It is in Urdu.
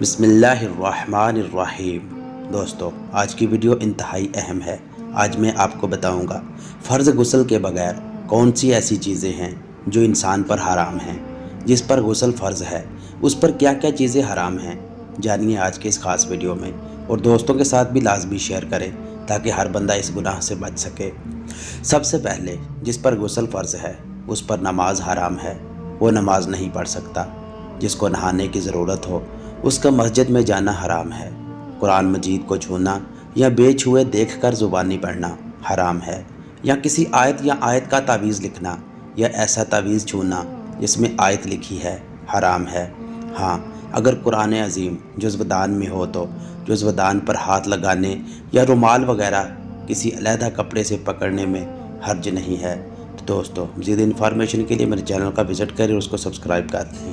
بسم اللہ الرحمن الرحیم۔ دوستو، آج کی ویڈیو انتہائی اہم ہے۔ آج میں آپ کو بتاؤں گا فرض غسل کے بغیر کون سی ایسی چیزیں ہیں جو انسان پر حرام ہیں۔ جس پر غسل فرض ہے اس پر کیا کیا چیزیں حرام ہیں، جانیے آج کے اس خاص ویڈیو میں، اور دوستوں کے ساتھ بھی لازمی شیئر کریں تاکہ ہر بندہ اس گناہ سے بچ سکے۔ سب سے پہلے جس پر غسل فرض ہے اس پر نماز حرام ہے۔ وہ نماز نہیں پڑھ سکتا۔ جس کو نہانے کی ضرورت ہو اس کا مسجد میں جانا حرام ہے۔ قرآن مجید کو چھونا یا بے چھوئے دیکھ کر زبانی پڑھنا حرام ہے، یا کسی آیت یا آیت کا تعویذ لکھنا یا ایسا تعویذ چھونا جس میں آیت لکھی ہے حرام ہے۔ ہاں، اگر قرآن عظیم جزو دان میں ہو تو جزو دان پر ہاتھ لگانے یا رومال وغیرہ کسی علیحدہ کپڑے سے پکڑنے میں حرج نہیں ہے۔ تو دوستو، مزید انفارمیشن کے لیے میرے چینل کا وزٹ کریں اور اس کو سبسکرائب کر دیں۔